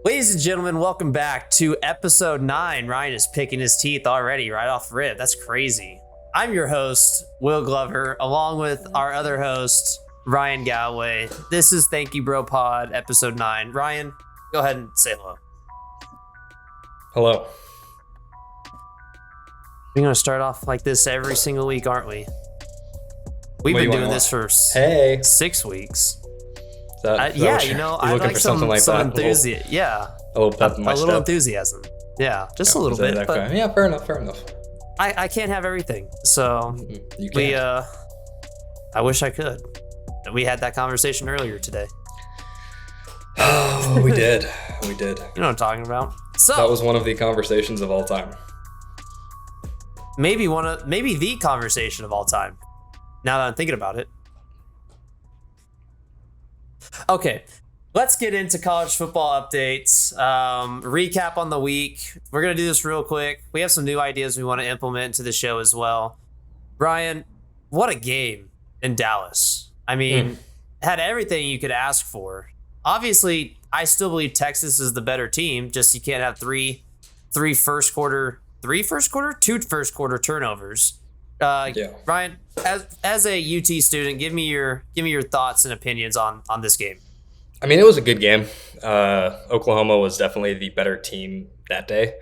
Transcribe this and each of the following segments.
Ladies and gentlemen, welcome back to episode 9. Ryan is picking his teeth already right off rip. That's crazy. I'm your host, Will Glover, along with our other host, Ryan Galloway. This is Thank You Bro Pod, episode 9. Ryan, go ahead and say hello. Hello. We're going to start off like this every single week, aren't we? We've been doing this for 6 weeks. I like some enthusiasm. Yeah, a little pep in my step. Enthusiasm. Yeah, just a little bit. But yeah, fair enough. I can't have everything, so you can't. I wish I could. We had that conversation earlier today. Oh, we did. You know what I'm talking about. So that was one of the conversations of all time. Maybe the conversation of all time. Now that I'm thinking about it. Okay, let's get into college football updates. Recap on the week. We're going to do this real quick. We have some new ideas we want to implement into the show as well. Brian, what a game in Dallas. I mean, had everything you could ask for. Obviously, I still believe Texas is the better team, just you can't have two first quarter turnovers. Ryan, as a UT student, give me your thoughts and opinions on this game. I mean, it was a good game. Oklahoma was definitely the better team that day.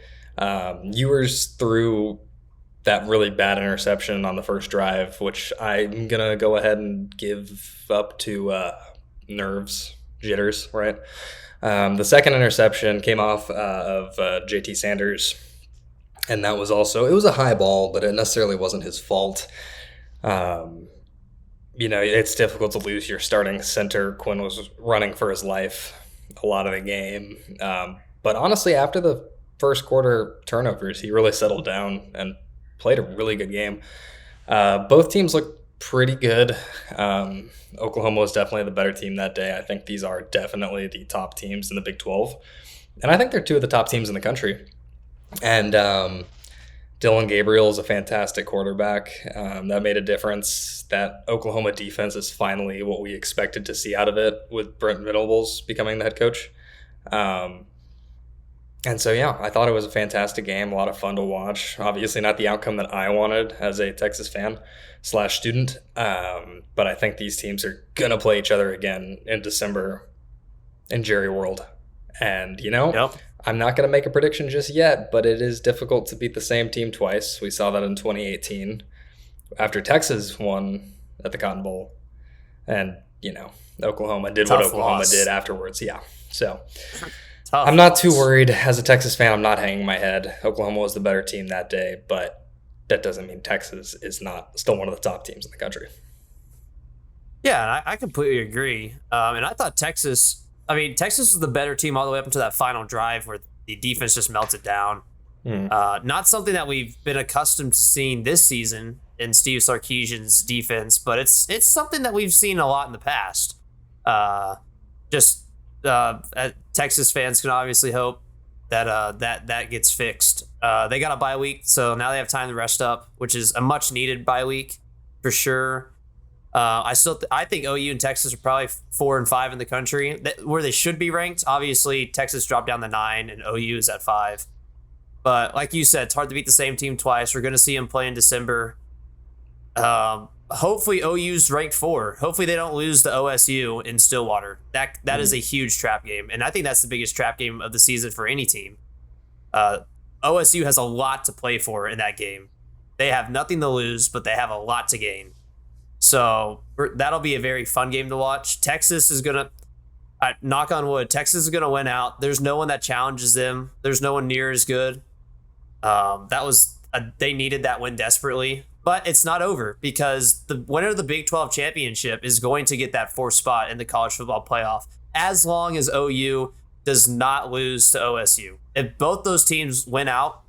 Ewers threw that really bad interception on the first drive, which I'm gonna go ahead and give up to nerves, jitters, right? The second interception came off of JT Sanders. And that was it was a high ball, but it necessarily wasn't his fault. It's difficult to lose your starting center. Quinn was running for his life a lot of the game. But honestly, after the first quarter turnovers, he really settled down and played a really good game. Both teams looked pretty good. Oklahoma was definitely the better team that day. I think these are definitely the top teams in the Big 12. And I think they're two of the top teams in the country. And Dylan Gabriel is a fantastic quarterback. That made a difference. That Oklahoma defense is finally what we expected to see out of it with Brent Venables becoming the head coach. I thought it was a fantastic game, a lot of fun to watch. Obviously not the outcome that I wanted as a Texas fan / student, but I think these teams are going to play each other again in December in Jerry World. And, Yep. I'm not going to make a prediction just yet, but it is difficult to beat the same team twice. We saw that in 2018 after Texas won at the Cotton Bowl. And, Oklahoma did what Oklahoma did afterwards. Yeah. So I'm not too worried. As a Texas fan, I'm not hanging my head. Oklahoma was the better team that day, but that doesn't mean Texas is not still one of the top teams in the country. Yeah, I completely agree. And I thought Texas was the better team all the way up until that final drive where the defense just melted down. Not something that we've been accustomed to seeing this season in Steve Sarkisian's defense, but it's something that we've seen a lot in the past. Texas fans can obviously hope that that gets fixed. They got a bye week, so now they have time to rest up, which is a much needed bye week for sure. I think OU and Texas are probably 4 and 5 in the country, where they should be ranked. Obviously, Texas dropped down to 9 and OU is at 5. But like you said, it's hard to beat the same team twice. We're going to see them play in December. Hopefully, OU's ranked 4. Hopefully, they don't lose to OSU in Stillwater. That is a huge trap game, and I think that's the biggest trap game of the season for any team. OSU has a lot to play for in that game. They have nothing to lose, but they have a lot to gain. So that'll be a very fun game to watch. Texas is going to, knock on wood, Texas is going to win out. There's no one that challenges them. There's no one near as good. They needed that win desperately, but it's not over because the winner of the Big 12 championship is going to get that 4th spot in the college football playoff as long as OU does not lose to OSU. If both those teams win out,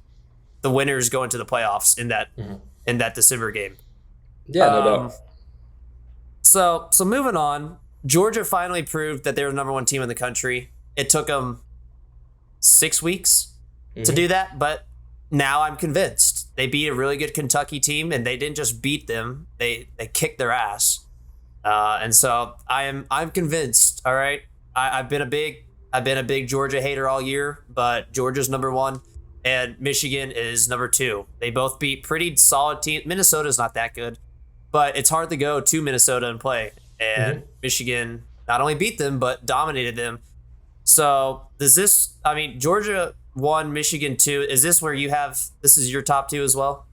the winner is going to the playoffs in that December game. Yeah, no doubt. So moving on, Georgia finally proved that they were the number 1 team in the country. It took them 6 weeks to do that, but now I'm convinced. They beat a really good Kentucky team, and they didn't just beat them; they kicked their ass. And so I'm convinced. All right, I've been a big I've been a big Georgia hater all year, but Georgia's number 1 and Michigan is number 2. They both beat pretty solid teams. Minnesota's not that good, but it's hard to go to Minnesota and play. And Michigan not only beat them, but dominated them. So Georgia 1, Michigan 2. Is this where this is your top 2 as well?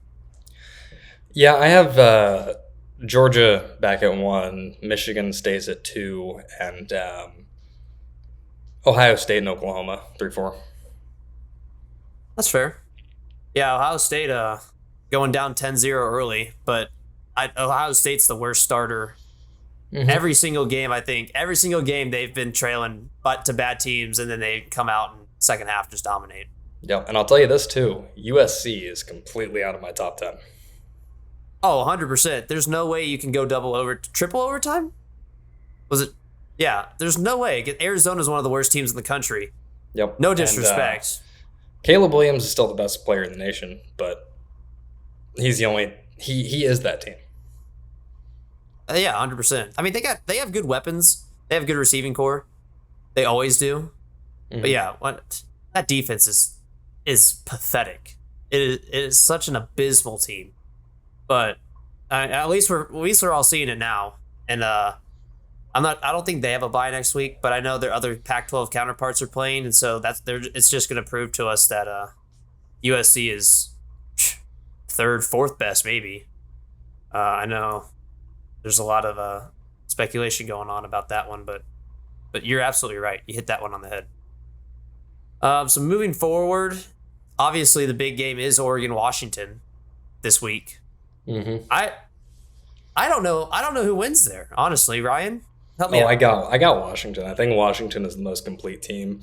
Yeah, I have Georgia back at 1, Michigan stays at 2, and Ohio State and Oklahoma 3-4. That's fair. Yeah, Ohio State going down 10-0 early, but Ohio State's the worst starter. Every single game, I think. Every single game they've been trailing to bad teams, and then they come out in second half just dominate. Yep, and I'll tell you this too. USC is completely out of my top 10. Oh, 100%. There's no way you can go triple overtime? Was it? Yeah, there's no way. Arizona's one of the worst teams in the country. Yep. No disrespect. And, Caleb Williams is still the best player in the nation, but he's the only he is that team. Yeah, 100%. I mean, they have good weapons. They have good receiving core. They always do. But yeah, that defense is pathetic. It is such an abysmal team. But at least we're all seeing it now. And I don't think they have a bye next week, but I know their other Pac-12 counterparts are playing, and so it's just going to prove to us that USC is third, fourth best maybe. I know there's a lot of speculation going on about that one, but you're absolutely right. You hit that one on the head. So moving forward, obviously the big game is Oregon-Washington this week. I don't know who wins there, honestly. Ryan, help me out. I got Washington. I think Washington is the most complete team,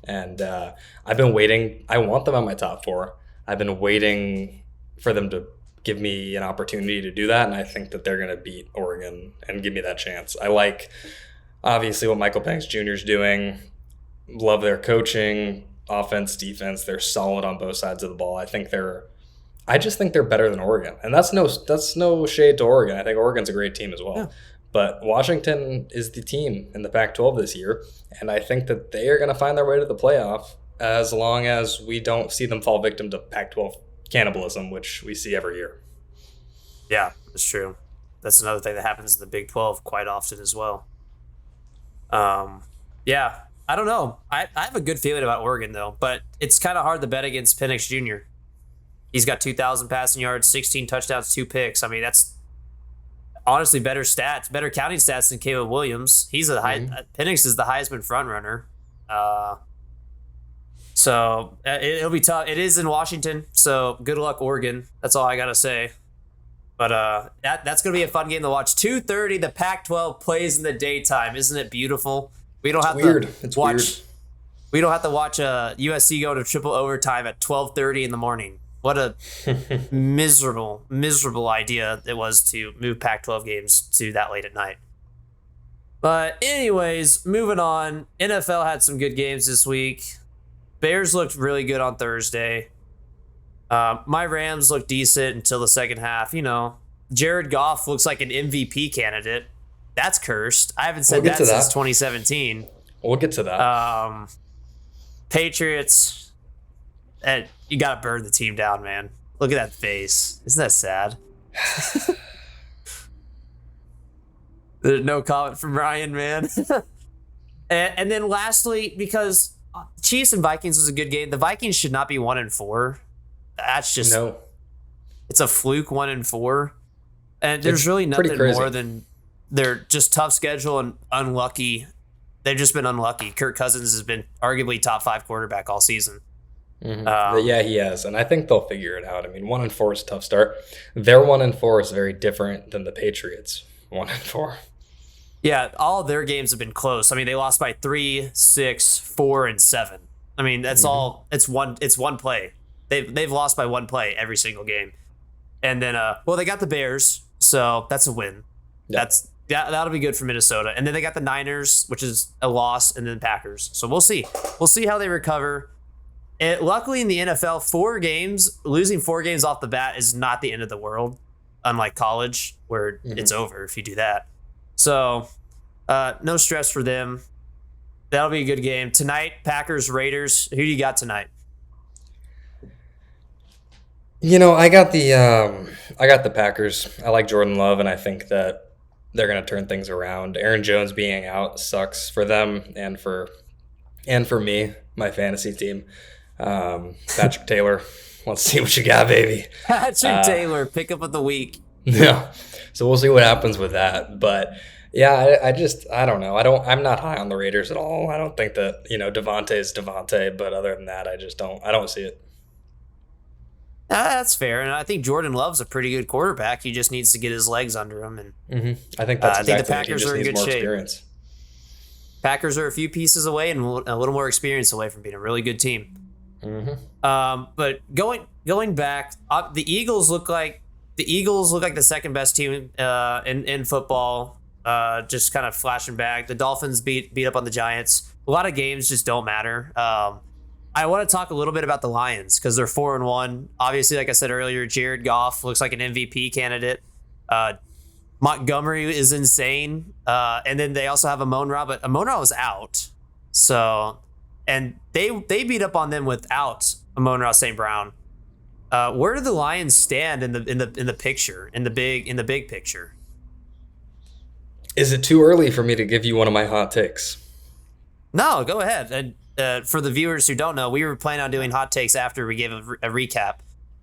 and I've been waiting. I want them on my top 4. I've been waiting for them to give me an opportunity to do that, and I think that they're going to beat Oregon and give me that chance. I like, obviously, what Michael Penix Jr. is doing. Love their coaching, offense, defense. They're solid on both sides of the ball. I just think they're better than Oregon, and that's no shade to Oregon. I think Oregon's a great team as well. Yeah. But Washington is the team in the Pac-12 this year, and I think that they are going to find their way to the playoff as long as we don't see them fall victim to Pac-12 cannibalism, which we see every year. Yeah, that's true. That's another thing that happens in the Big 12 quite often as well. Yeah, I don't know. I have a good feeling about Oregon, though, but it's kind of hard to bet against Penix Jr. He's got 2,000 passing yards, 16 touchdowns, 2 picks. I mean, that's honestly better counting stats than Caleb Williams. He's Penix is the Heisman frontrunner. So it'll be tough. It is in Washington, so good luck, Oregon. That's all I gotta say. But that's gonna be a fun game to watch. 2:30, the Pac-12 plays in the daytime. Isn't it beautiful? We don't have It's weird. We don't have to watch USC go to triple overtime at 12:30 in the morning. What a miserable idea it was to move Pac-12 games to that late at night. But anyways, moving on. NFL had some good games this week. Bears looked really good on Thursday. My Rams looked decent until the second half. You know, Jared Goff looks like an MVP candidate. That's cursed. I haven't said that since 2017. We'll get to that. Patriots, you got to burn the team down, man. Look at that face. Isn't that sad? There's no comment from Ryan, man. and then lastly, because Chiefs and Vikings was a good game, the Vikings should not be 1-4. That's just It's a fluke 1-4, and there's really nothing more than they're just tough schedule and unlucky. They've just been unlucky. Kirk Cousins has been arguably top 5 quarterback all season. Yeah, he has, and I think they'll figure it out. I mean, 1-4 is a tough start. Their 1-4 is very different than the Patriots 1-4. Yeah, all of their games have been close. I mean, they lost by 3, 6, 4, and 7. I mean, that's all. It's one play. They've lost by 1 play every single game. And then, they got the Bears, so that's a win. Yeah. That'll be good for Minnesota. And then they got the Niners, which is a loss, and then Packers. So we'll see. We'll see how they recover. Luckily in the NFL, losing 4 games off the bat is not the end of the world, unlike college, where it's over if you do that. So no stress for them. That'll be a good game tonight. Packers Raiders. Who do you got tonight? I got the Packers. I like Jordan Love, and I think that they're going to turn things around. Aaron Jones being out sucks for them and for me, my fantasy team. Patrick Taylor, let's see what you got, baby. Patrick Taylor, pickup of the week. Yeah, so we'll see what happens with that. But yeah, I don't know. I'm not high on the Raiders at all. I don't think that Devontae is Devontae, but other than that, I don't see it. That's fair, and I think Jordan Love's a pretty good quarterback. He just needs to get his legs under him, and I think that's I think the Packers are in good shape. Experience. Packers are a few pieces away and a little more experience away from being a really good team. But going back, the Eagles look like the second best team in football. Just kind of flashing back. The Dolphins beat up on the Giants. A lot of games just don't matter. I want to talk a little bit about the Lions because they're 4-1. Obviously, like I said earlier, Jared Goff looks like an MVP candidate. Montgomery is insane. And then they also have Amon-Ra, but Amon-Ra was out. So, and they beat up on them without Amon-Ra St. Brown. Where do the Lions stand in the picture, in the big picture? Is it too early for me to give you one of my hot takes? No, go ahead. And for the viewers who don't know, we were planning on doing hot takes after we gave a recap.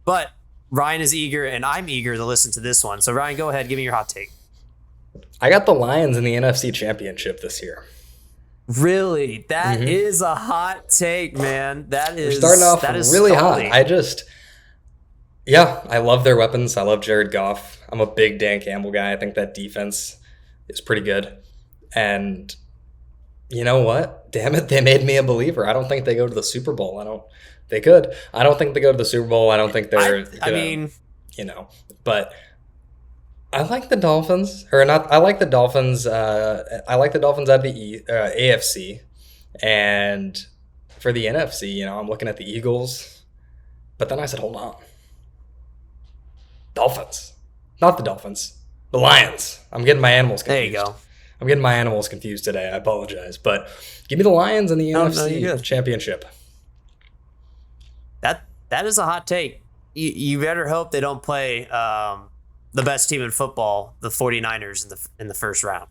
But Ryan is eager, and I'm eager to listen to this one. So, Ryan, go ahead. Give me your hot take. I got the Lions in the NFC Championship this year. Really? That is a hot take, man. We're starting off really hot. I love their weapons. I love Jared Goff. I'm a big Dan Campbell guy. I think that defense is pretty good. And you know what? Damn it, they made me a believer. I don't think they go to the Super Bowl. They could. I don't think they go to the Super Bowl. I don't think they're but I like the Dolphins. I like the Dolphins. I like the Dolphins out of the AFC. And for the NFC, I'm looking at the Eagles. But then I said, hold on. Dolphins. Not the Dolphins. The Lions. I'm getting my animals confused. There you go. I'm getting my animals confused today. I apologize. But give me the Lions in the NFC Championship. That is a hot take. You better hope they don't play the best team in football, the 49ers, in the first round.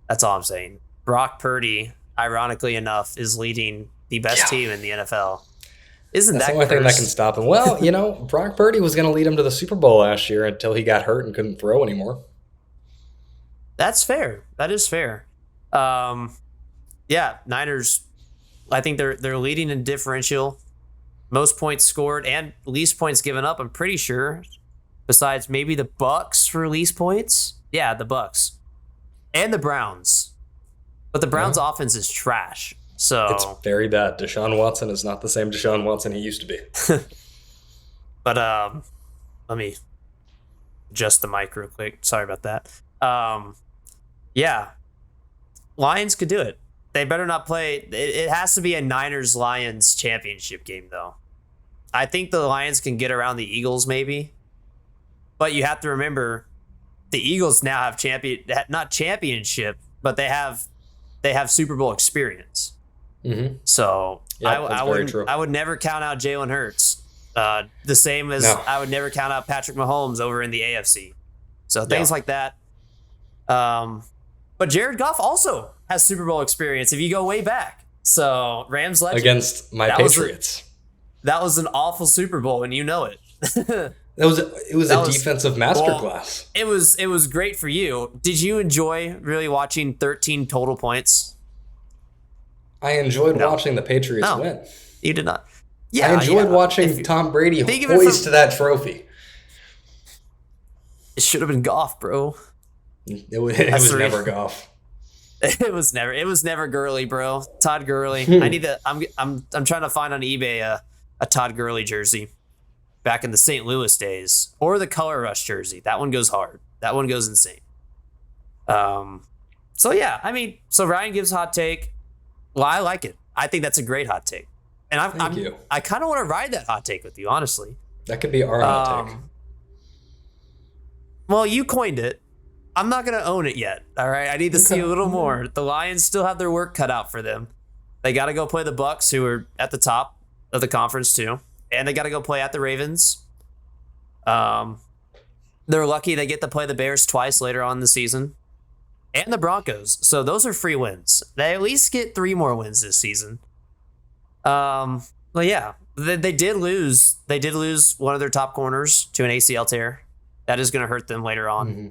That's all I'm saying. Brock Purdy, ironically enough, is leading the best team in the NFL. That's the only thing that can stop him. Well, Brock Purdy was going to lead him to the Super Bowl last year until he got hurt and couldn't throw anymore. That's fair. That is fair. Niners, I think they're leading in differential. Most points scored and least points given up, I'm pretty sure. Besides maybe the Bucks for least points. Yeah, the Bucks. And the Browns. But the Browns' offense is trash. So it's very bad. Deshaun Watson is not the same Deshaun Watson he used to be. But let me adjust the mic real quick. Sorry about that. Lions could do it. They better not play. It has to be a Niners-Lions championship game, though. I think the Lions can get around the Eagles, maybe. But you have to remember, the Eagles now have not championship, but they have Super Bowl experience. So I would never count out Jalen Hurts. The same as I would never count out Patrick Mahomes over in the AFC. So things like that. But Jared Goff also has Super Bowl experience if you go way back. So Rams legend against my Patriots. That was an awful Super Bowl, and you know it. It was a defensive masterclass. It was great for you. Did you enjoy really watching 13 total points? I enjoyed watching the Patriots win. You did not. Yeah, I enjoyed watching Tom Brady hoist that trophy. It should have been Goff, bro. It was never Goff. It was never Gurley, bro. Todd Gurley. I'm trying to find on eBay a Todd Gurley jersey back in the St. Louis days, or the Color Rush jersey. That one goes hard. That one goes insane. So Ryan gives hot take. Well, I like it. I think that's a great hot take. And I kind of want to ride that hot take with you, honestly. That could be our hot take. Well, you coined it. I'm not going to own it yet. All right. I need to see a little more. The Lions still have their work cut out for them. They got to go play the Bucks, who are at the top of the conference too. And they got to go play at the Ravens. They're lucky they get to play the Bears twice later on in the season. And the Broncos. So those are free wins. They at least get 3 more wins this season. Well, yeah. They did lose. They did lose one of their top corners to an ACL tear. That is going to hurt them later on. Mm-hmm.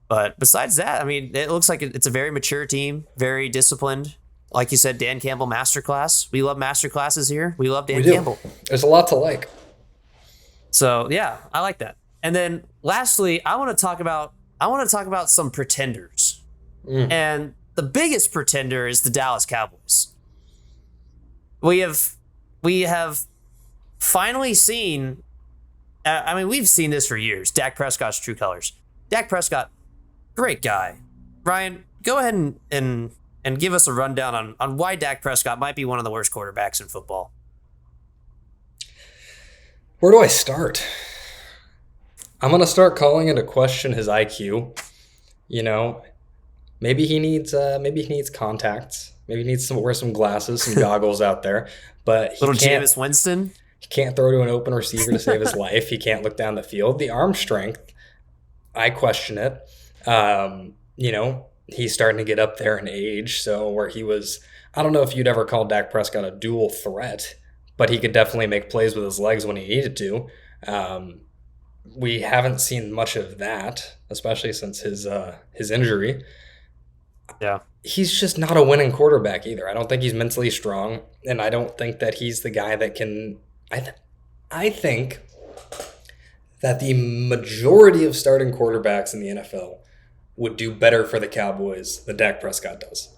But besides that, I mean, it looks like it's a very mature team, very disciplined. Like you said, Dan Campbell masterclass. We love masterclasses here. We love Dan Campbell. There's a lot to like. So yeah, I like that. And then lastly, I want to talk about some pretenders. And the biggest pretender is the Dallas Cowboys. We have finally seen. I mean, we've seen this for years. Dak Prescott's true colors. Dak Prescott. Great guy. Ryan, go ahead and give us a rundown on why Dak Prescott might be one of the worst quarterbacks in football. Where do I start? I'm going to start calling into question his IQ. You know, maybe he needs contacts. Maybe he needs to wear some glasses, some goggles out there. But little Jameis Winston. He can't throw to an open receiver to save his life. He can't look down the field. The arm strength, I question it. You know, he's starting to get up there in age. So where he was, I don't know if you'd ever call Dak Prescott a dual threat, but he could definitely make plays with his legs when he needed to. We haven't seen much of that, especially since his injury. Yeah. He's just not a winning quarterback either. I don't think he's mentally strong, and I don't think that he's the guy that can I think that the majority of starting quarterbacks in the NFL would do better for the Cowboys than Dak Prescott does.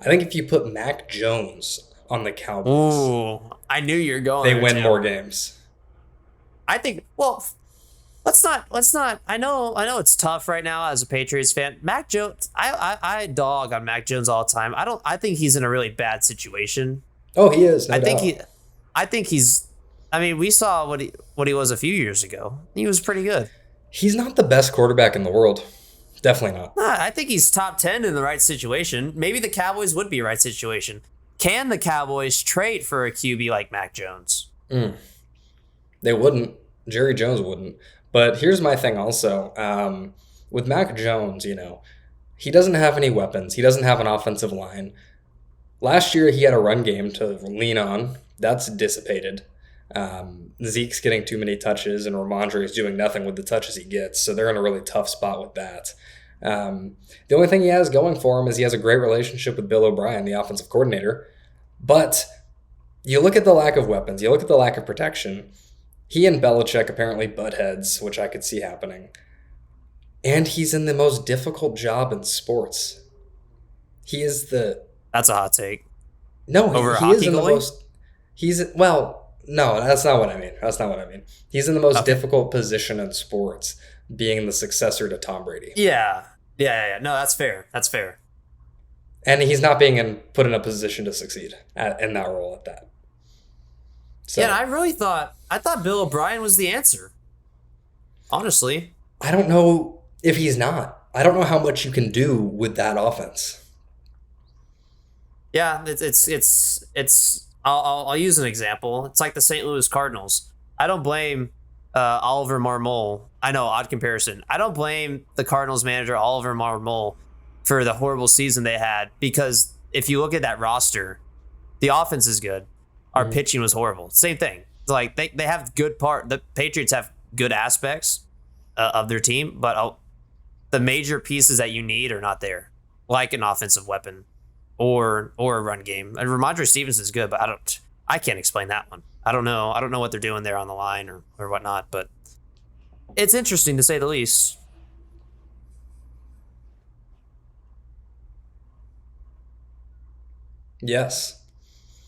I think if you put Mac Jones on the Cowboys, I knew you were going. They win more games. I think. Well, let's not. I know it's tough right now as a Patriots fan. Mac Jones. I dog on Mac Jones all the time. I think he's in a really bad situation. Oh, he is. No I doubt. think he's. I mean, we saw what he was a few years ago. He was pretty good. He's not the best quarterback in the world. Definitely not. I think he's top 10 in the right situation. Maybe the Cowboys would be a right situation. Can the Cowboys trade for a QB like Mac Jones? They wouldn't. Jerry Jones wouldn't. But here's my thing also. With Mac Jones, you know, he doesn't have any weapons. He doesn't have an offensive line. Last year, he had a run game to lean on. That's dissipated. Zeke's getting too many touches, and Ramondre is doing nothing with the touches he gets. So they're in a really tough spot with that. The only thing he has going for him is he has a great relationship with Bill O'Brien, the offensive coordinator. But you look at the lack of weapons. You look at the lack of protection. He and Belichick apparently butt heads, which I could see happening. And he's in the most difficult job in sports. He is the... That's a hot take. No, over he is in the most... No, that's not what I mean. He's in the most difficult position in sports, being the successor to Tom Brady. Yeah. No, that's fair. And he's not being put in a position to succeed in that role at that. So, yeah, I thought Bill O'Brien was the answer. Honestly. I don't know if he's not. I don't know how much you can do with that offense. Yeah, I'll use an example. It's like the St. Louis Cardinals. I don't blame Oliver Marmol. I know, odd comparison. I don't blame the Cardinals manager, Oliver Marmol, for the horrible season they had, because if you look at that roster, the offense is good. Our pitching was horrible. Same thing. It's like they have good the Patriots have good aspects of their team, but the major pieces that you need are not there, like an offensive weapon or a run game. And Ramondre Stevenson is good, but I can't explain that one. I don't know what they're doing there on the line or whatnot, but it's interesting to say the least. Yes.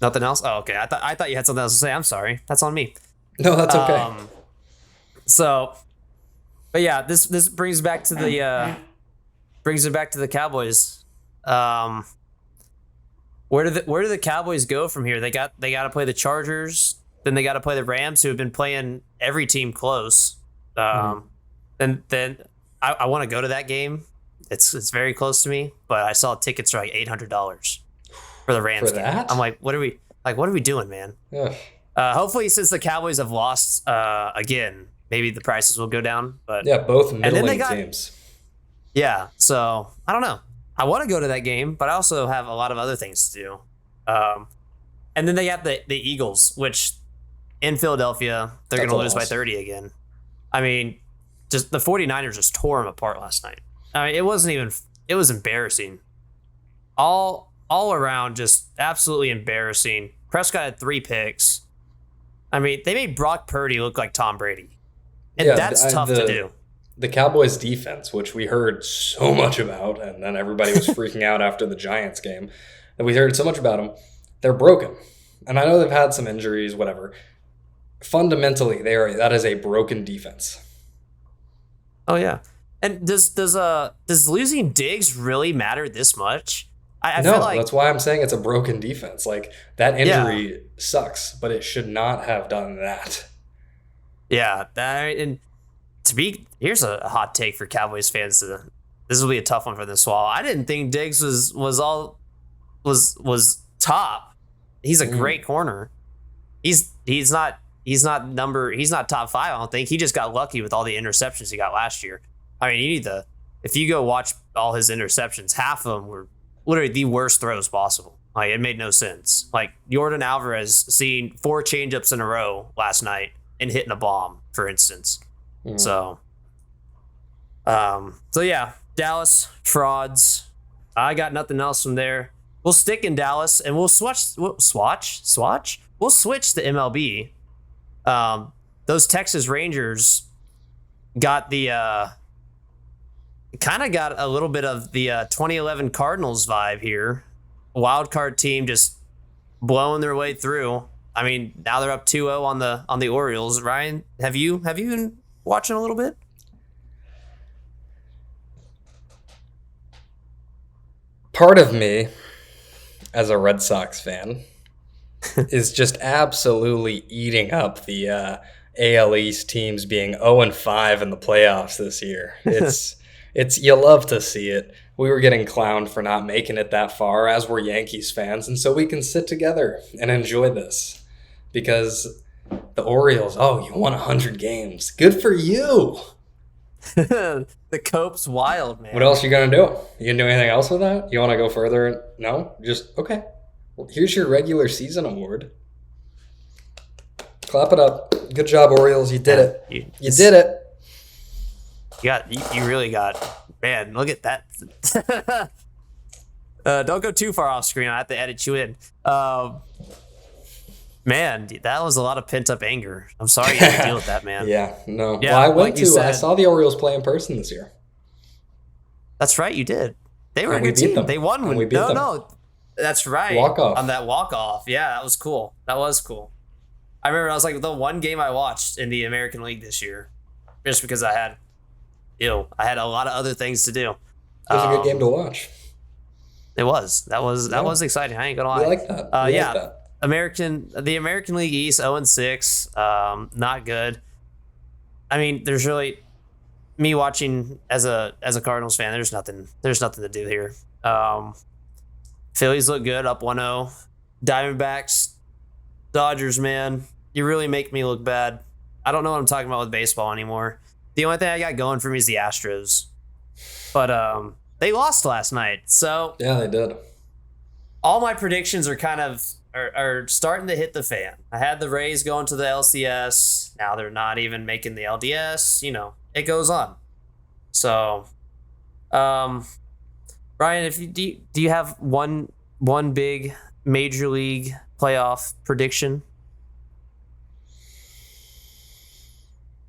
Nothing else? Oh, okay. I thought you had something else to say. I'm sorry. That's on me. No, that's okay. But yeah, this brings back to the Cowboys. Where do the Cowboys go from here? They got to play the Chargers, then they got to play the Rams, who have been playing every team close. And then I want to go to that game It's very close to me, but I saw tickets are like $800 for the Rams For game. that? I'm like, what are we doing, man? Ugh. Hopefully, since the Cowboys have lost again, maybe the prices will go down. But Yeah, both then they middling got- teams. yeah, so I don't know. I want to go to that game, but I also have a lot of other things to do. And then they got the Eagles, which in Philadelphia, they're going That's to a lose by loss. 30 again. I mean, just the 49ers just tore them apart last night. I mean, it was embarrassing. All around, just absolutely embarrassing. Prescott had 3 picks. I mean, they made Brock Purdy look like Tom Brady. And Yeah, that's tough to do. The Cowboys defense, which we heard so much about, and then everybody was freaking out after the Giants game, and we heard so much about them, they're broken. And I know they've had some injuries, whatever. Fundamentally, that is a broken defense. Oh yeah. And does losing Diggs really matter this much? I No, feel like that's why I'm saying it's a broken defense. Like, that injury sucks, but it should not have done that. yeah, and here's a hot take for Cowboys fans. This will be a tough one for them to swallow. I didn't think Diggs was top. He's a great corner. He's not top 5. I don't think. He just got lucky with all the interceptions he got last year. I mean, if you go watch all his interceptions, half of them were literally the worst throws possible. Like, it made no sense. Like, Jordan Alvarez seeing 4 changeups in a row last night and hitting a bomb, for instance. So yeah, Dallas frauds. I got nothing else from there. We'll stick in Dallas and we'll switch. We'll switch to MLB. Those Texas Rangers got kind of got a little bit of the 2011 Cardinals vibe here. Wild card team just blowing their way through. I mean, now they're up 2-0 on the Orioles. Ryan, have you been watching a little bit? Part of me, as a Red Sox fan, is just absolutely eating up the AL East teams being 0-5 in the playoffs this year. It's you love to see it. We were getting clowned for not making it that far, as were Yankees fans, and so we can sit together and enjoy this. Because the Orioles, you won 100 games. Good for you. The Cope's wild, man. What else you gonna do? You gonna do anything else with that? You want to go further? No? Just, okay. Well, here's your regular season award. Clap it up. Good job, Orioles. You did it. You did it. You really got, man, look at that. Don't go too far off screen. I have to edit you in. Man, that was a lot of pent up anger. I'm sorry you had to deal with that, man. Yeah, no. Yeah, well, I I saw the Orioles play in person this year. That's right, you did. They were And a we good beat team. them. They won. And we beat them. No, that's right. Walk-off. On that walk-off. Yeah, that was cool. I remember I was like the one game I watched in the American League this year, just because I had a lot of other things to do. It was a good game to watch. It was. That was exciting. I ain't gonna lie. We like that. We like yeah. that. The American League East 0-6, not good. I mean, there's really me watching as a Cardinals fan. There's nothing to do here. Phillies look good, up 1-0. Diamondbacks, Dodgers, man, you really make me look bad. I don't know what I'm talking about with baseball anymore. The only thing I got going for me is the Astros, but they lost last night, so Yeah, they did. all my predictions are kind of are starting to hit the fan. I had the Rays going to the LCS. Now they're not even making the LDS. It goes on. So, Brian, do you have one big major league playoff prediction?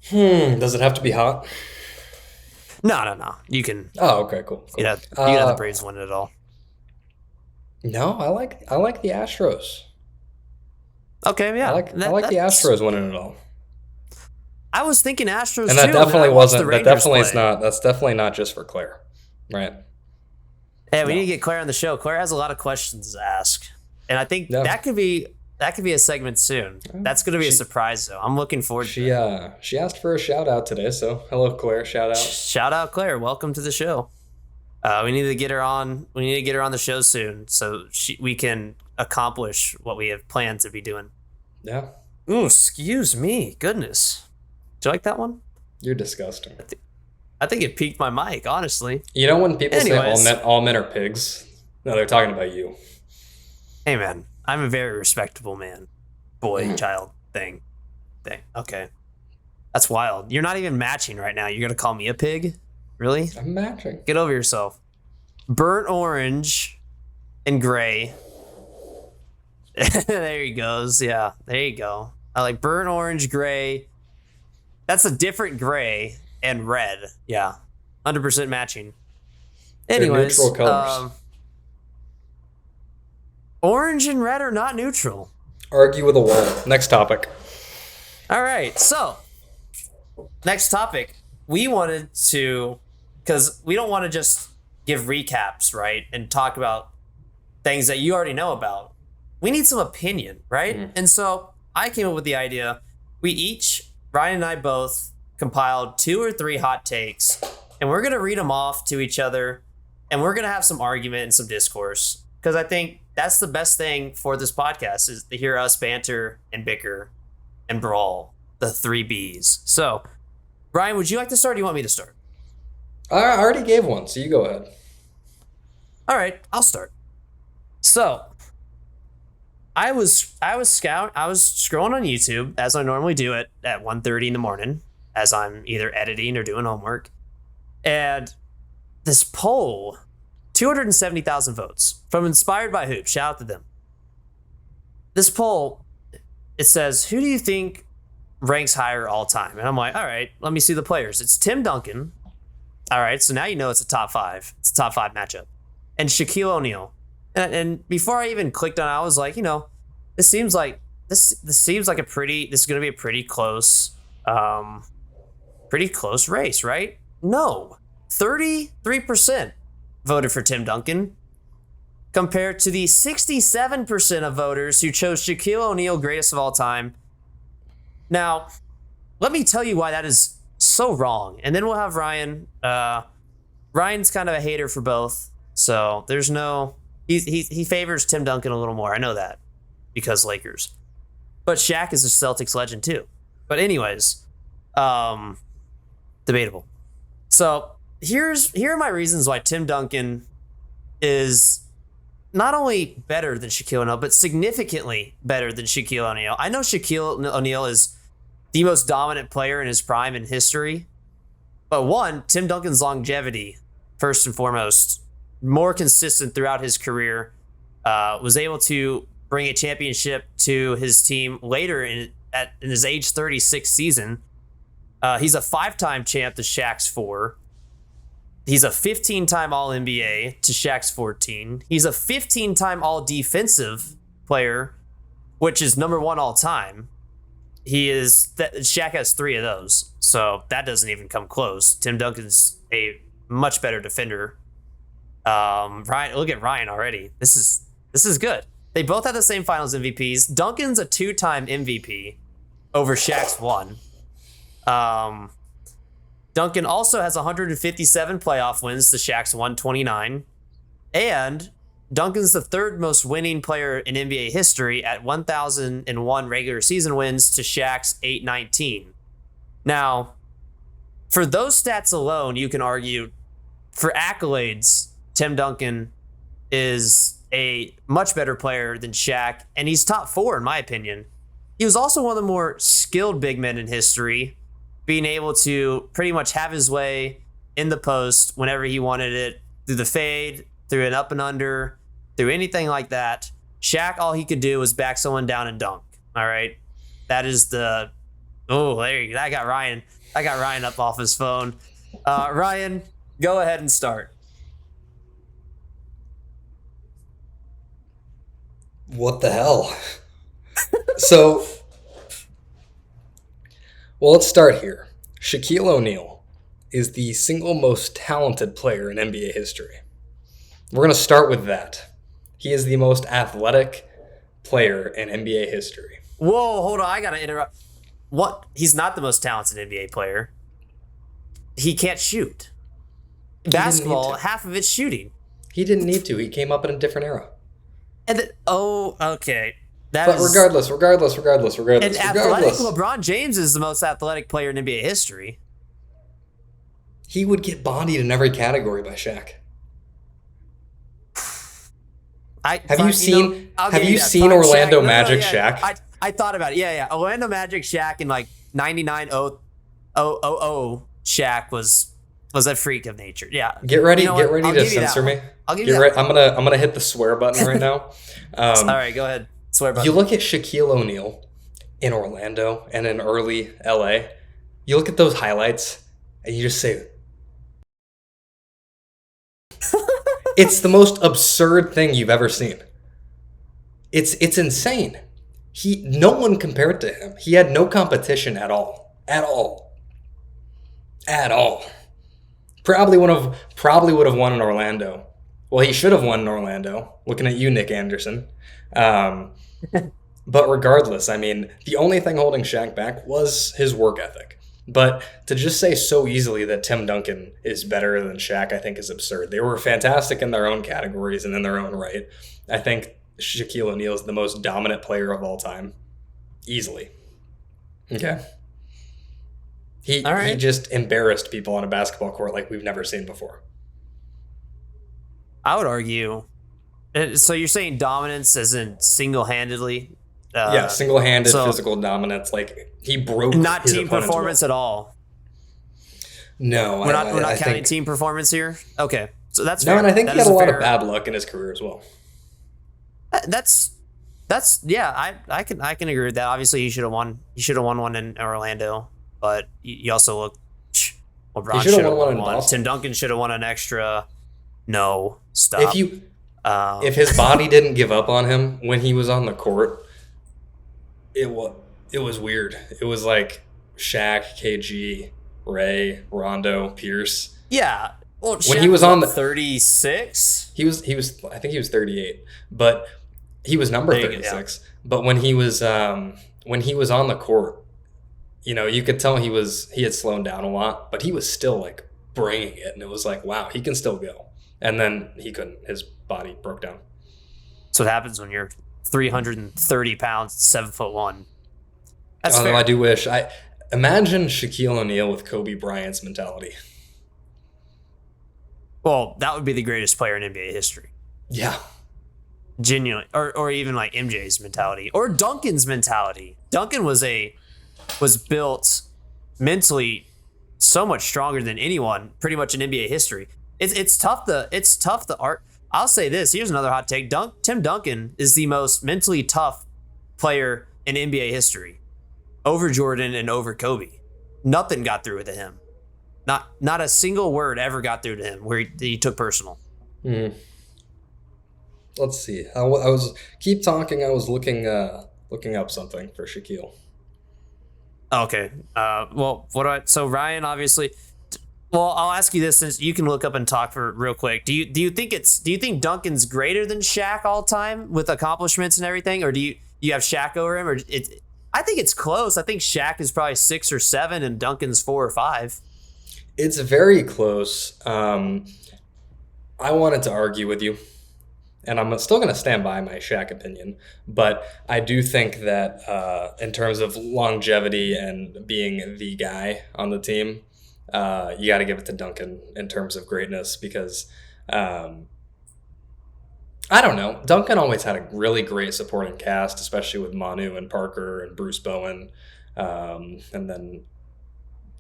Does it have to be hot? No. You can. Oh, okay, cool. You have the Braves win it all. No, I like the Astros. Okay, yeah. I like the Astros winning it all. I was thinking Astros And that too. definitely wasn't. That Rangers definitely is play. not. That's definitely not just for Claire, right? Hey, we need to get Claire on the show. Claire has a lot of questions to ask, and I think Yeah. that could be a segment soon. That's going to be a surprise, though. I'm looking forward to it. She asked for a shout out today, so hello Claire, shout out. Shout out, Claire. Welcome to the show. We need to get her on. We need to get her on the show soon so we can accomplish what we have planned to be doing. Yeah. Ooh, excuse me. Goodness. Do you like that one? You're disgusting. I think it piqued my mic, honestly. You know when people Anyways. say all men are pigs? No, they're talking about you. Hey, man. I'm a very respectable man. Boy, child thing. Okay. That's wild. You're not even matching right now. You're going to call me a pig? Really? I'm matching. Get over yourself. Burnt orange and gray. There he goes. Yeah, there you go. I like burnt orange, gray. That's a different gray and red. Yeah, 100% matching. Anyways, neutral colors. Orange and red are not neutral. Argue with a wall. Next topic. All right, so next topic. We wanted to, because we don't want to just give recaps, right, and talk about things that you already know about. We need some opinion, right? Mm-hmm. And so I came up with the idea. Ryan and I both compiled 2 or 3 hot takes, and we're going to read them off to each other, and we're going to have some argument and some discourse, because I think that's the best thing for this podcast is to hear us banter and bicker and brawl, the 3 Bs. So, Ryan, would you like to start or do you want me to start? I already gave one, so you go ahead. All right, I'll start. So, I was scrolling on YouTube as I normally do at 1:30 in the morning as I'm either editing or doing homework. And this poll, 270,000 votes from Inspired by Hoops. Shout out to them. This poll, it says, who do you think ranks higher all time? And I'm like, all right, let me see the players. It's Tim Duncan. All right, so now you know it's a top 5. It's a top 5 matchup. And Shaquille O'Neal. And before I even clicked on it, I was like, this seems like this is going to be a pretty close race, right? No. 33% voted for Tim Duncan compared to the 67% of voters who chose Shaquille O'Neal greatest of all time. Now, let me tell you why that is so wrong. And then we'll have Ryan. Ryan's kind of a hater for both. So there's no... He favors Tim Duncan a little more. I know that because Lakers. But Shaq is a Celtics legend too. But anyways, debatable. So here are my reasons why Tim Duncan is not only better than Shaquille O'Neal, but significantly better than Shaquille O'Neal. I know Shaquille O'Neal is the most dominant player in his prime in history. But one, Tim Duncan's longevity, first and foremost, more consistent throughout his career, was able to bring a championship to his team later in his age 36 season. He's a 5-time champ to Shaq's 4. He's a 15-time All-NBA to Shaq's 14. He's a 15-time All-Defensive player, which is number 1 all time. Shaq has 3 of those, so that doesn't even come close. Tim Duncan's a much better defender. Ryan, look at Ryan already. This is good. They both have the same Finals MVPs. Duncan's a 2-time MVP over Shaq's 1. Duncan also has 157 playoff wins to Shaq's 129, and Duncan's the 3rd most winning player in NBA history at 1,001 regular season wins to Shaq's 819. Now, for those stats alone, you can argue for accolades, Tim Duncan is a much better player than Shaq, and he's top 4 in my opinion. He was also one of the more skilled big men in history, being able to pretty much have his way in the post whenever he wanted it, through the fade, through an up and under, through anything like that. Shaq, all he could do was back someone down and dunk. All right. That is there you go. I got Ryan up off his phone. Ryan, go ahead and start. What the hell? Let's start here. Shaquille O'Neal is the single most talented player in NBA history. We're going to start with that. He is the most athletic player in NBA history. Whoa, hold on. I got to interrupt. What? He's not the most talented NBA player. He can't shoot. basketball, half of it's shooting. He didn't need to. He came up in a different era. And then, okay. But regardless. And athletic LeBron James is the most athletic player in NBA history. He would get bodied in every category by Shaq. Have you seen Orlando Magic Shaq? I thought about it. Yeah. Orlando Magic Shaq in like 99-000 Shaq was a freak of nature. Yeah. Get ready to censor me. I'll give you that. I'm gonna hit the swear button right now. All right, go ahead. Swear button. You look at Shaquille O'Neal in Orlando and in early LA. You look at those highlights and you just say, it's the most absurd thing you've ever seen. It's insane. No one compared to him. He had no competition at all. Probably would have won in Orlando. Well, he should have won in Orlando. Looking at you, Nick Anderson. But regardless, I mean, the only thing holding Shaq back was his work ethic. But to just say so easily that Tim Duncan is better than Shaq, I think is absurd. They were fantastic in their own categories and in their own right. I think Shaquille O'Neal is the most dominant player of all time. Easily. Okay. He just embarrassed people on a basketball court like we've never seen before. I would argue. So you're saying dominance as in single-handedly? Yeah, single-handed physical dominance. Like he broke not his team performance at all. No, we're not counting team performance here. Okay, so that's no, fair. And I think he had a lot of bad luck in his career as well. That's yeah. I can agree with that. Obviously, he should have won. He should have won one in Orlando, but you also look. LeBron should have won one. Tim Duncan should have won an extra. No, stop. If his body didn't give up on him when he was on the court, it was weird. It was like Shaq, KG, Ray, Rondo, Pierce. Yeah. Well, when he was on the 36, he was I think he was 38, but he was number 36. Yeah. But when he was on the court, you could tell he had slowed down a lot, but he was still like bringing it, and it was like, wow, he can still go. And then he couldn't. His body broke down. That's what happens when you're 330 pounds, 7'1". That's fair. I do wish. Imagine Shaquille O'Neal with Kobe Bryant's mentality. Well, that would be the greatest player in NBA history. Yeah. Genuinely. Or even like MJ's mentality. Or Duncan's mentality. Duncan was built mentally so much stronger than anyone pretty much in NBA history. It's tough to art. I'll say this. Here's another hot take. Tim Duncan is the most mentally tough player in NBA history, over Jordan and over Kobe. Nothing got through to him. Not a single word ever got through to him where he took personal. Mm-hmm. Let's see. I was keep talking. I was looking up something for Shaquille. Okay. So Ryan, obviously. Well, I'll ask you this since you can look up and talk for real quick. Do you think Duncan's greater than Shaq all time with accomplishments and everything, or do you have Shaq over him? Or I think it's close. I think Shaq is probably 6 or 7, and Duncan's 4 or 5. It's very close. I wanted to argue with you, and I'm still going to stand by my Shaq opinion. But I do think that in terms of longevity and being the guy on the team, you got to give it to Duncan in terms of greatness because I don't know. Duncan always had a really great supporting cast, especially with Manu and Parker and Bruce Bowen. And then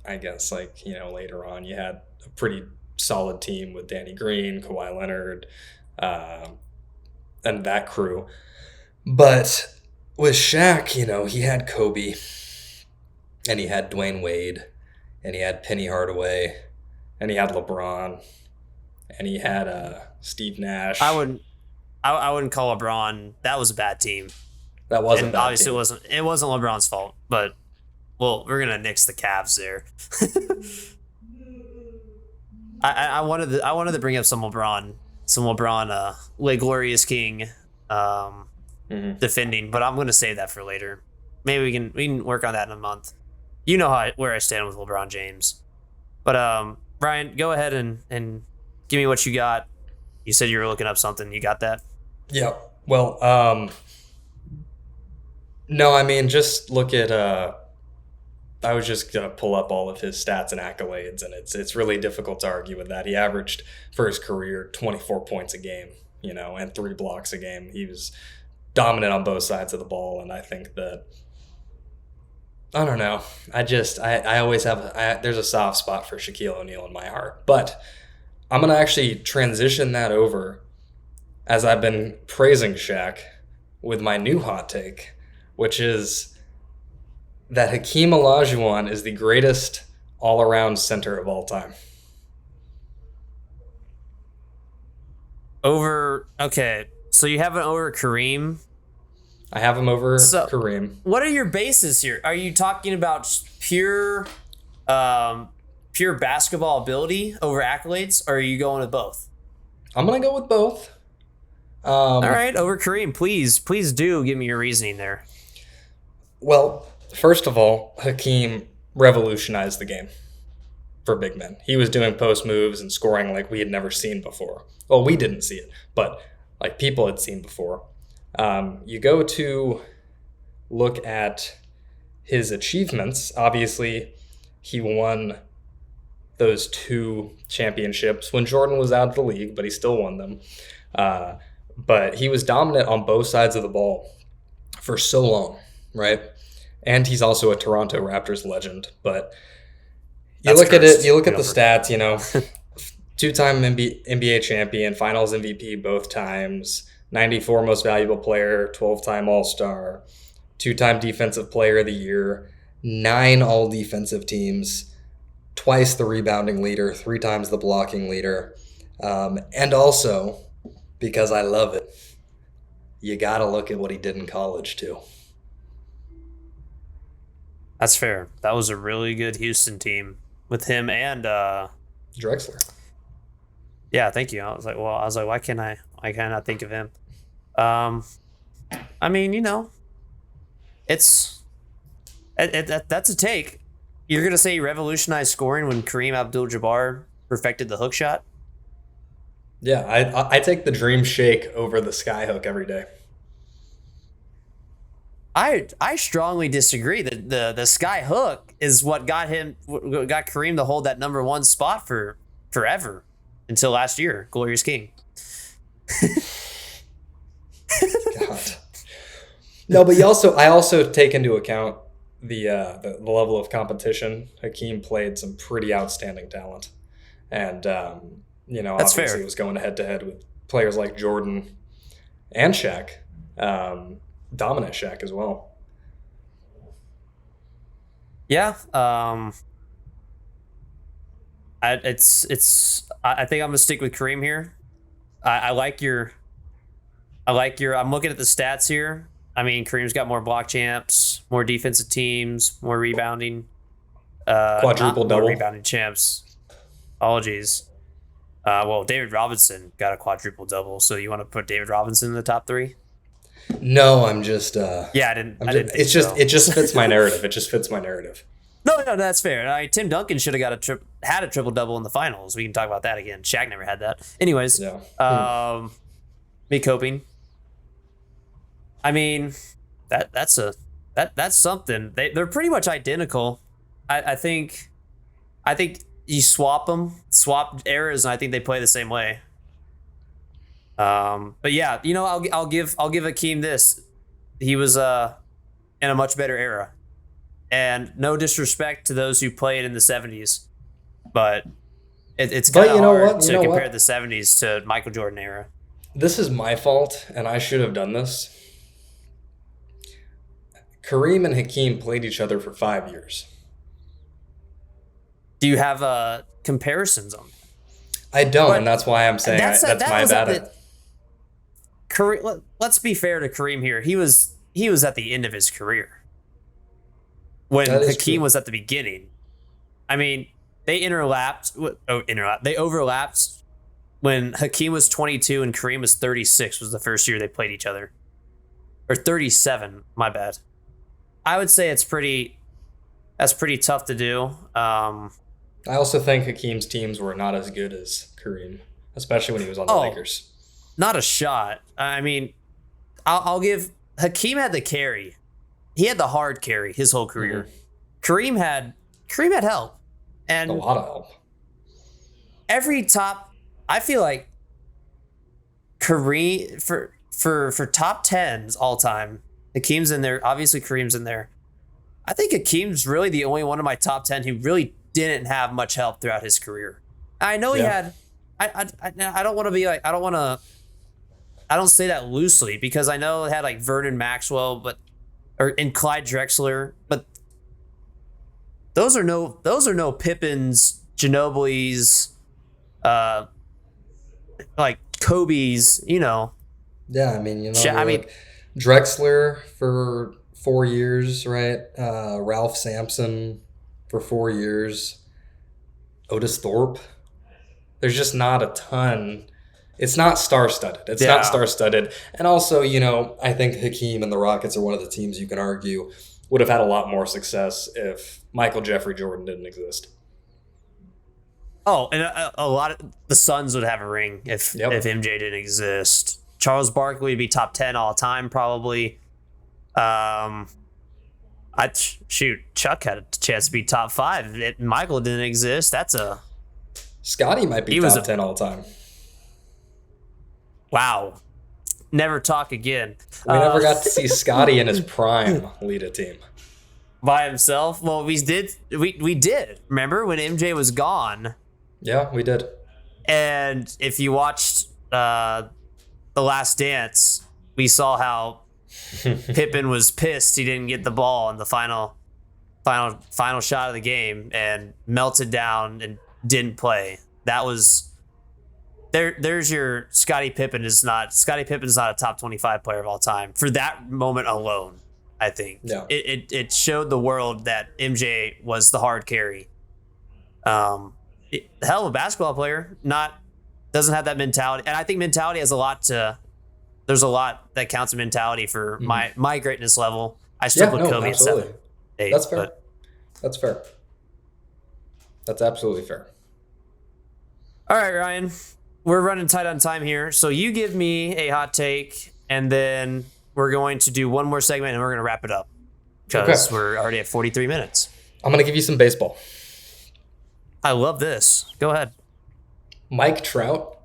I guess later on you had a pretty solid team with Danny Green, Kawhi Leonard, and that crew. But with Shaq, he had Kobe and he had Dwayne Wade. And he had Penny Hardaway, and he had LeBron, and he had Steve Nash. I wouldn't call LeBron. That was a bad team. That wasn't bad. Obviously, it wasn't LeBron's fault. But we're gonna nix the Cavs there. I wanted to bring up some LeBron, Le Glorious King, defending, but I'm gonna save that for later. Maybe we can work on that in a month. You know where I stand with LeBron James. But Brian, go ahead and Give me what you got. You said you were looking up something. You got that? Yeah. Well, no, I mean, just look at. I was just gonna pull up all of his stats and accolades, and it's really difficult to argue with that. He averaged for his career 24 points a game, and 3 blocks a game. He was dominant on both sides of the ball, and I think that. I don't know. I always have. There's a soft spot for Shaquille O'Neal in my heart, but I'm gonna actually transition that over, as I've been praising Shaq, with my new hot take, which is that Hakeem Olajuwon is the greatest all-around center of all time. Okay, so you have it over Kareem. I have him over Kareem. What are your bases here? Are you talking about pure basketball ability over accolades, or are you going with both? I'm going to go with both. All right, over Kareem. Please do give me your reasoning there. Well, first of all, Hakeem revolutionized the game for big men. He was doing post moves and scoring like we had never seen before. Well, we didn't see it, but like people had seen before. You go to look at his achievements. Obviously, he won those 2 championships when Jordan was out of the league, but he still won them. But he was dominant on both sides of the ball for so long, right? And he's also a Toronto Raptors legend. But you look at the stats, 2-time NBA champion, finals MVP both times, 94 most valuable player, 12-time All-Star, 2-time defensive player of the year, 9 all-defensive teams, twice the rebounding leader, 3 times the blocking leader. And also, because I love it, you got to look at what he did in college too. That's fair. That was a really good Houston team with him and Drexler. Yeah, thank you. I was like, why can't I not think of him? I mean, it's that's a take. You're gonna say he revolutionized scoring when Kareem Abdul-Jabbar perfected the hook shot? Yeah, I take the dream shake over the sky hook every day. I strongly disagree. The sky hook is what got Kareem to hold that number 1 spot for forever until last year. Glorious King. God. No, but I also take into account the level of competition. Hakeem played some pretty outstanding talent, and That's obviously fair. He was going head to head with players like Jordan and Shaq, dominant Shaq as well. Yeah. I think I'm gonna stick with Kareem here. I like your. I'm looking at the stats here. I mean, Kareem's got more block champs, more defensive teams, more rebounding. Quadruple double. More rebounding champs. Apologies. Well, David Robinson got a quadruple double. So you want to put David Robinson in the top 3? No, I'm just. Yeah, I didn't. It just fits my narrative. It just fits my narrative. No, that's fair. Tim Duncan should have had a triple double in the finals. We can talk about that again. Shaq never had that. Anyways, Yeah. me coping. I mean, that's something. They're pretty much identical. I think you swap eras, and I think they play the same way. But yeah, I'll give Hakeem this. He was in a much better era, and no disrespect to those who played in the 70s, but it's kind of hard to compare the 70s to Michael Jordan era. This is my fault, and I should have done this. Kareem and Hakeem played each other for 5 years. Do you have comparisons on that? I don't, and that's why I'm saying that's my bad. Kareem, let's be fair to Kareem here. He was at the end of his career when Hakeem was at the beginning. I mean, they overlapped when Hakeem was 22 and Kareem was 36 was the first year they played each other. Or 37, my bad. I would say that's pretty tough to do. I also think Hakeem's teams were not as good as Kareem. especially when he was on the Lakers. Not a shot. I mean, I'll give Hakeem had the carry. He had the hard carry his whole career. Kareem had help, and a lot of help. I feel like Kareem for top tens all time. Hakeem's in there. Obviously, Kareem's in there. I think Hakeem's really the only one of my top 10 who really didn't have much help throughout his career. I know he had. I don't want to be like. I don't say that loosely because I know it had like Vernon Maxwell, and Clyde Drexler, but those are no Pippins, Ginobili's, like Kobe's, you know. Yeah, I mean, like Drexler for 4 years, right? Ralph Sampson for 4 years. Otis Thorpe. There's just not a ton. It's not star-studded. It's not star-studded. And also, I think Hakeem and the Rockets are one of the teams you can argue would have had a lot more success if Michael Jeffrey Jordan didn't exist. Oh, and a lot of the Suns would have a ring if MJ didn't exist. Charles Barkley would be top 10 all time, probably. Chuck had a chance to be top 5. If Michael didn't exist, Scotty might be top 10 all time. Wow. Never talk again. We never got to see Scotty in his prime lead a team. By himself? Well, we did. We did. Remember when MJ was gone? Yeah, we did. And if you watched The Last Dance, we saw how Pippen was pissed he didn't get the ball in the final shot of the game and melted down and didn't play. That was there's your Scottie Pippen's not a top 25 player of all time for that moment alone. I think it showed the world that MJ was the hard carry. Hell of a basketball player, doesn't have that mentality, and I think mentality has there's a lot that counts in mentality for my greatness level. I still put Kobe at 7, 8. That's fair. That's fair. That's absolutely fair. All right, Ryan, we're running tight on time here, so you give me a hot take, and then we're going to do one more segment, and we're going to wrap it up because we're already at 43 minutes. I'm going to give you some baseball. I love this. Go ahead. Mike Trout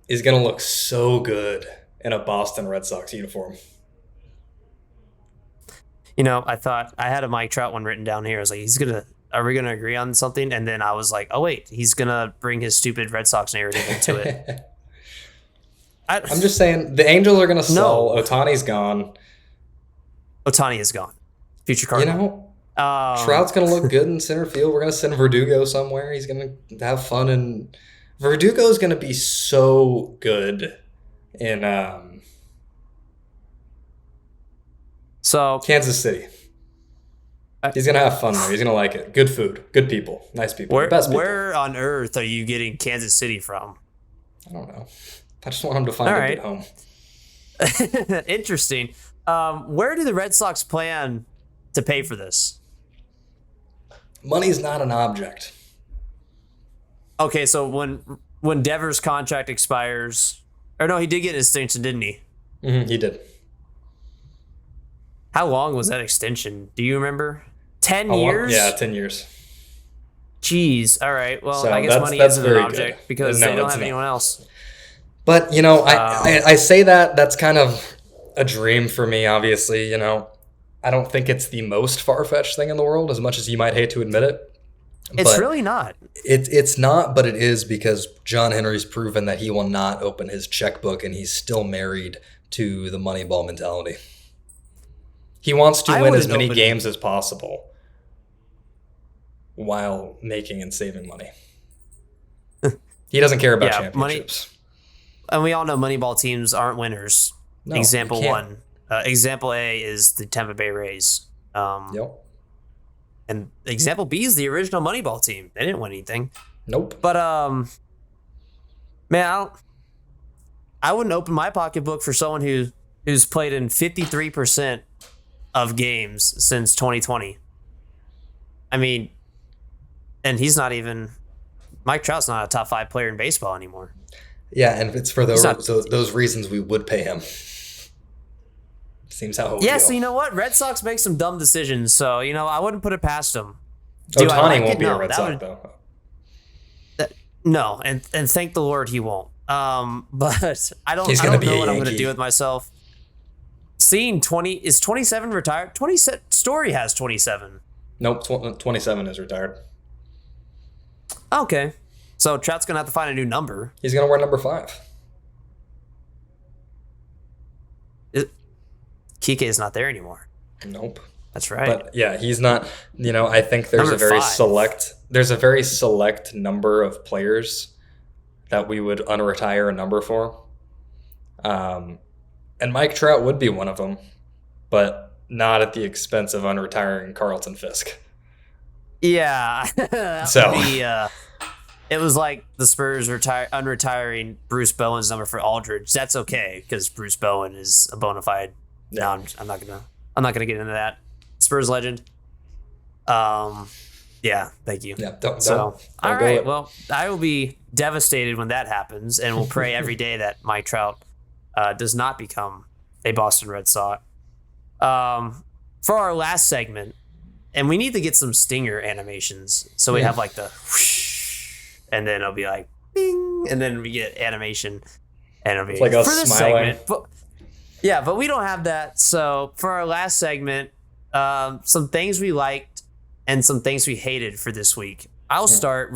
is going to look so good in a Boston Red Sox uniform. I thought I had a Mike Trout one written down here. I was like, are we going to agree on something? And then I was like, oh, wait, he's going to bring his stupid Red Sox narrative into it. I'm just saying the Angels are going to sell. Ohtani's gone. Ohtani is gone. Future Cardinal. Trout's going to look good in center field. We're going to send Verdugo somewhere. He's going to have fun. And Verdugo is going to be so good in Kansas City. He's going to have fun there. He's going to like it. Good food. Good people. Nice people. Best people. Where on earth are you getting Kansas City from? I don't know. I just want him to find a good home. Interesting. Where do the Red Sox plan to pay for this? Money's not an object. Okay, so when Devers' contract expires, or no, he did get an extension, didn't he? Mm-hmm, he did. How long was that extension? Do you remember? 10 years? Yeah, 10 years. Jeez. All right. Well, I guess money isn't an object because they don't have anyone else. But, I say that's kind of a dream for me, obviously. I don't think it's the most far-fetched thing in the world, as much as you might hate to admit it. It's really not. It's not, but it is because John Henry's proven that he will not open his checkbook, and he's still married to the Moneyball mentality. He wants to win as many games as possible while making and saving money. He doesn't care about championships. And we all know Moneyball teams aren't winners. No, example 1. Example A is the Tampa Bay Rays. Yep. And example B is the original Moneyball team. They didn't win anything. Nope. But man, I wouldn't open my pocketbook for someone who's played in 53% of games since 2020. I mean, and he's not even Mike Trout's not a top 5 player in baseball anymore. Yeah, and it's for not- those reasons we would pay him. Seems how it would Yeah, go. so you know what? Red Sox make some dumb decisions, so I wouldn't put it past them. Do I Ohtani like won't it? be a No, Red that Sox, would- though. No, and thank the Lord he won't. But I don't He's I gonna don't be know a what I'm gonna Yankee. do with myself. Seeing 27 retired? Story has 27. Nope, 27 is retired. Okay. So Trout's gonna have to find a new number. He's going to wear number 5. Kike is not there anymore. Nope. That's right. But yeah, he's not. I think there's Number a very 5. select. There's a very select number of players that we would unretire a number for. And Mike Trout would be one of them, but not at the expense of unretiring Carlton Fisk. Yeah. That So- would be, it was like the Spurs unretiring Bruce Bowen's number for Aldridge. That's okay because Bruce Bowen is a bona fide. No, I'm not gonna get into that. Spurs legend. Yeah, thank you. Yeah, don't So, all go right. it. Well, I will be devastated when that happens, and we'll pray every day that Mike Trout does not become a Boston Red Sox. For our last segment, and we need to get some stinger animations, so we have like the whoosh, and then it'll be like bing, and then we get animation, and it'll be It's like us for this smiling. segment. But we don't have that. So for our last segment, some things we liked and some things we hated for this week. I'll start.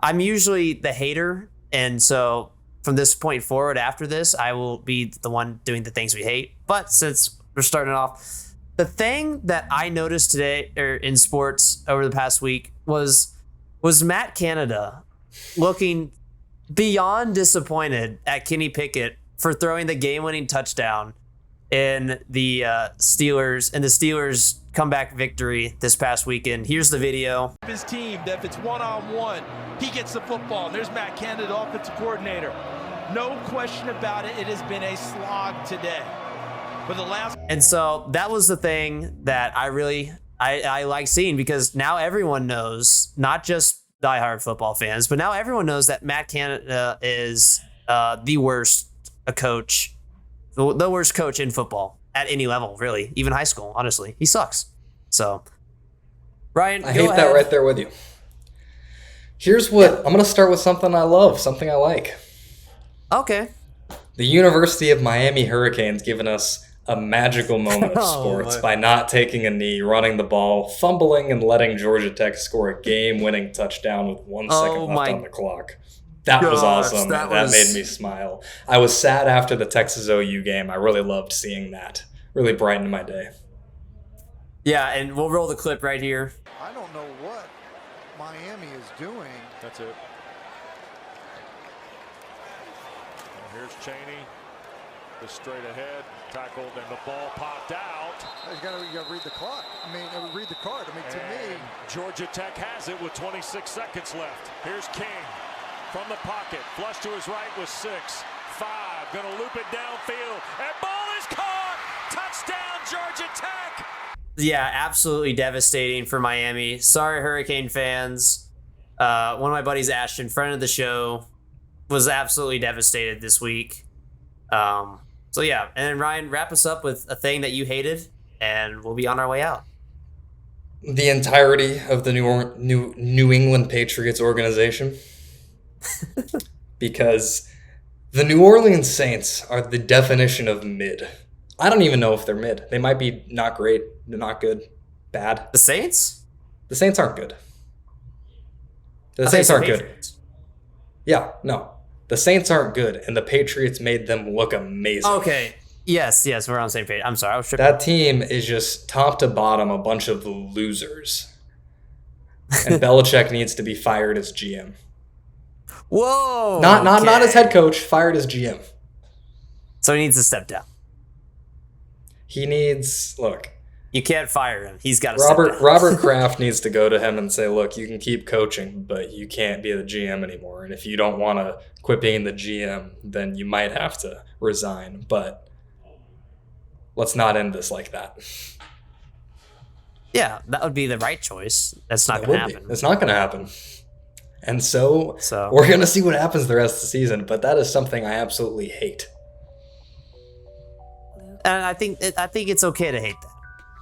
I'm usually the hater, and so from this point forward after this, I will be the one doing the things we hate. But since we're starting off, the thing that I noticed today or in sports over the past week was Matt Canada looking beyond disappointed at Kenny Pickett for throwing the game-winning touchdown in the Steelers comeback victory this past weekend. Here's the video. His team, that if it's one-on-one, he gets the football. And there's Matt Canada, offensive coordinator. No question about it. It has been a slog today. For the last. And so that was the thing that I like seeing, because now everyone knows, not just diehard football fans, but now everyone knows that Matt Canada is the worst coach in football at any level, really, even high school. Honestly, he sucks. So, Ryan, I hate that right there with you. Here's what I'm going to start with. Something I love, something I like. Okay. The University of Miami Hurricanes giving us a magical moment of Oh, sports my. by not taking a knee, running the ball, fumbling, and letting Georgia Tech score a game-winning touchdown with 1 second Oh, left my on the clock. That was gosh, awesome. that That was- made me smile. I was sad after the Texas OU game. I really loved seeing that. Really brightened my day. Yeah, and we'll roll the clip right here. I don't know what Miami is doing. That's it. Here's Cheney. The straight ahead. Tackled and the ball popped out. You got to read the clock. Read the card. To me, Georgia Tech has it with 26 seconds left. Here's King from the pocket. Flush to his right with 6. 5. Gonna loop it downfield. And ball is caught. Touchdown, Georgia Tech. Yeah, absolutely devastating for Miami. Sorry, Hurricane fans. One of my buddies, Ashton, friend of the show, was absolutely devastated this week. So yeah, and then Ryan, wrap us up with a thing that you hated, and we'll be on our way out. The entirety of the New England Patriots organization. Because the New Orleans Saints are the definition of mid. I don't even know if they're mid. They might be not great, not good, bad. The Saints? The Saints aren't good. The I think Saints it's the aren't good. Patriots. Yeah, no. The Saints aren't good, and the Patriots made them look amazing. Okay. Yes, we're on the same page. I'm sorry, I was tripping. That team is just top to bottom a bunch of losers. And Belichick needs to be fired as GM. Whoa! Not as okay. head coach, fired as GM. So he needs to step down. He needs, look, You can't fire him. He's got to step down. Robert Kraft needs to go to him and say, look, you can keep coaching, but you can't be the GM anymore. And if you don't want to quit being the GM, then you might have to resign. But let's not end this like that. Yeah, that would be the right choice. That's not It going to would be. happen. It's not going to happen. And so we're going to see what happens the rest of the season, but that is something I absolutely hate. And I think it's okay to hate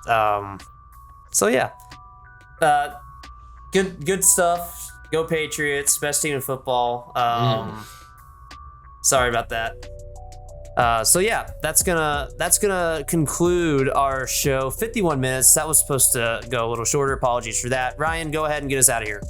that. So yeah, good stuff. Go Patriots, best team in football. Sorry about that. So yeah, that's gonna conclude our show. 51 minutes. That was supposed to go a little shorter. Apologies for that. Ryan, go ahead and get us out of here.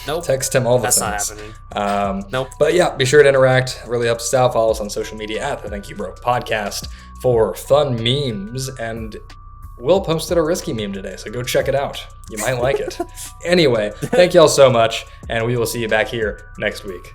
Nope. Text him all the That's things. not happening. Nope. But yeah, be sure to interact. It really helps us out. Follow us on social media at the Thank You Bro Podcast for fun memes. And Will posted a risky meme today, so go check it out. You might like it. Anyway, thank y'all so much, and we will see you back here next week.